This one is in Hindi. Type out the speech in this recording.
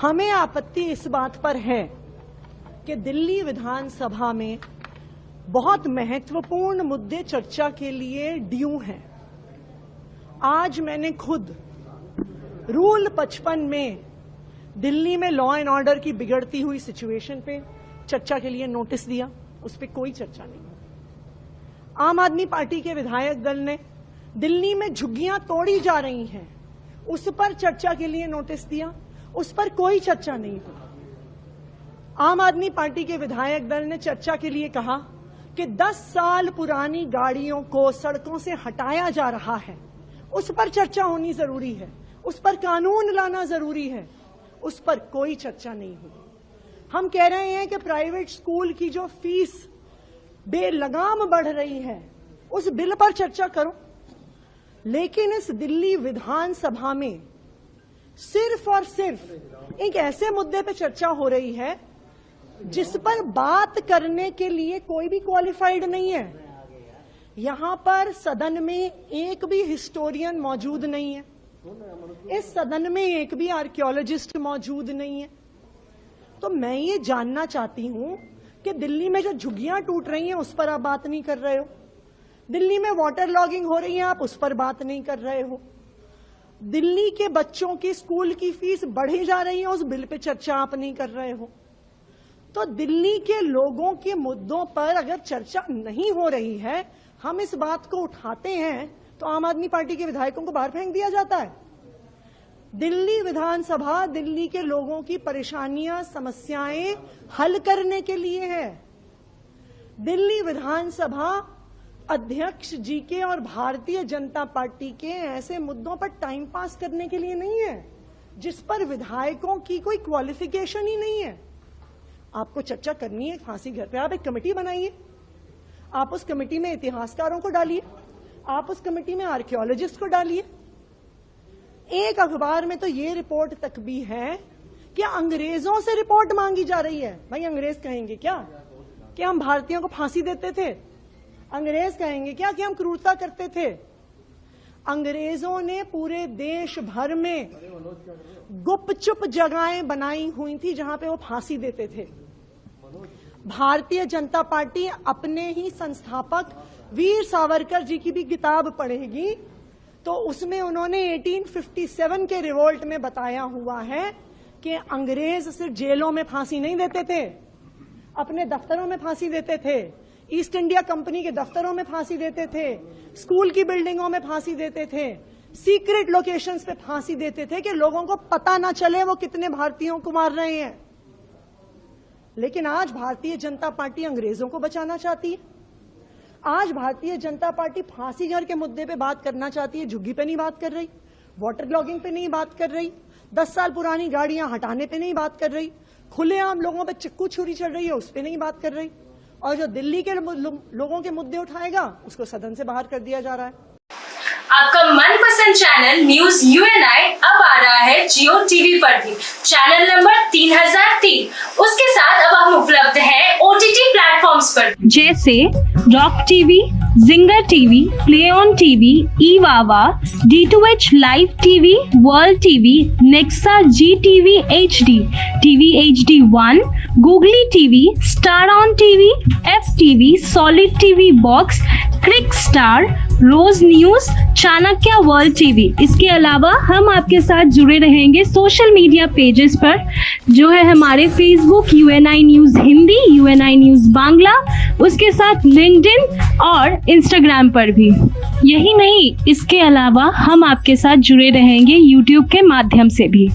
हमें आपत्ति इस बात पर है कि दिल्ली विधानसभा में बहुत महत्वपूर्ण मुद्दे चर्चा के लिए ड्यू हैं। आज मैंने खुद रूल 55 में दिल्ली में लॉ एंड ऑर्डर की बिगड़ती हुई सिचुएशन पे चर्चा के लिए नोटिस दिया, उस पर कोई चर्चा नहीं। आम आदमी पार्टी के विधायक दल ने दिल्ली में झुग्गियां तोड़ी जा रही हैं, उस पर चर्चा के लिए नोटिस दिया, उस पर कोई चर्चा नहीं हुई। आम आदमी पार्टी के विधायक दल ने चर्चा के लिए कहा कि 10 साल पुरानी गाड़ियों को सड़कों से हटाया जा रहा है, उस पर चर्चा होनी जरूरी है, उस पर कानून लाना जरूरी है, उस पर कोई चर्चा नहीं हुई। हम कह रहे हैं कि प्राइवेट स्कूल की जो फीस बेलगाम बढ़ रही है, उस बिल पर चर्चा करो। लेकिन इस दिल्ली विधानसभा में सिर्फ और सिर्फ एक ऐसे मुद्दे पर चर्चा हो रही है जिस पर बात करने के लिए कोई भी क्वालिफाइड नहीं है। यहां पर सदन में एक भी हिस्टोरियन मौजूद नहीं है, इस सदन में एक भी आर्कियोलॉजिस्ट मौजूद नहीं है। तो मैं ये जानना चाहती हूं कि दिल्ली में जो झुग्गियां टूट रही हैं उस पर आप बात नहीं कर रहे हो, दिल्ली में वाटर लॉगिंग हो रही है आप उस पर बात नहीं कर रहे हो, दिल्ली के बच्चों की स्कूल की फीस बढ़ी जा रही है उस बिल पे चर्चा आप नहीं कर रहे हो। तो दिल्ली के लोगों के मुद्दों पर अगर चर्चा नहीं हो रही है, हम इस बात को उठाते हैं तो आम आदमी पार्टी के विधायकों को बाहर फेंक दिया जाता है। दिल्ली विधानसभा दिल्ली के लोगों की परेशानियां, समस्याएं हल करने के लिए है। दिल्ली विधानसभा अध्यक्ष जी के और भारतीय जनता पार्टी के ऐसे मुद्दों पर टाइम पास करने के लिए नहीं है जिस पर विधायकों की कोई क्वालिफिकेशन ही नहीं है। आपको चर्चा करनी है फांसी घर पे, आप एक कमेटी बनाइए, आप उस कमेटी में इतिहासकारों को डालिए, आप उस कमेटी में आर्कियोलॉजिस्ट को डालिए। एक अखबार में तो ये रिपोर्ट तक भी है कि अंग्रेजों से रिपोर्ट मांगी जा रही है। भाई अंग्रेज कहेंगे क्या कि हम भारतीयों को फांसी देते थे? अंग्रेज कहेंगे क्या कि हम क्रूरता करते थे? अंग्रेजों ने पूरे देश भर में गुपचुप जगहें बनाई हुई थी जहां पे वो फांसी देते थे। भारतीय जनता पार्टी अपने ही संस्थापक वीर सावरकर जी की भी किताब पढ़ेगी तो उसमें उन्होंने 1857 के रिवोल्ट में बताया हुआ है कि अंग्रेज सिर्फ जेलों में फांसी नहीं देते थे, अपने दफ्तरों में फांसी देते थे, ईस्ट इंडिया कंपनी के दफ्तरों में फांसी देते थे, स्कूल की बिल्डिंगों में फांसी देते थे, सीक्रेट लोकेशंस पे फांसी देते थे कि लोगों को पता ना चले वो कितने भारतीयों को मार रहे हैं। लेकिन आज भारतीय जनता पार्टी अंग्रेजों को बचाना चाहती है। आज भारतीय जनता पार्टी फांसी घर के मुद्दे पे बात करना चाहती है, झुग्गी पे नहीं बात कर रही, वाटर लॉगिंग पे नहीं बात कर रही, 10 साल पुरानी गाड़ियां हटाने पे नहीं बात कर रही, खुलेआम लोगों पे चिक्कू छुरी चल रही है उस पे नहीं बात कर रही, और जो दिल्ली के लोगों के मुद्दे उठाएगा उसको सदन से बाहर कर दिया जा रहा है। आपका मनपसंद चैनल न्यूज यूएनआई अब आ रहा है जियो टीवी पर भी। चैनल नंबर 3003, उसके साथ अब हम उपलब्ध हैं ओटीटी प्लेटफॉर्म्स पर जैसे रॉक टीवी, जिंगर टीवी, प्ले ऑन टीवी, ईवावा, D2H live TV, world TV, Nexa G TV HD, TV HD1, Googly TV, star on TV, FTV, solid TV box, crick star, रोज न्यूज, चाणक्य वर्ल्ड टीवी। इसके अलावा हम आपके साथ जुड़े रहेंगे सोशल मीडिया पेजेस पर, जो है हमारे Facebook UNI news Hindi, UNI news Bangla, उसके साथ लिंक्डइन और इंस्टाग्राम पर भी। यही नहीं, इसके अलावा हम आपके साथ जुड़े रहेंगे यूट्यूब के माध्यम से भी।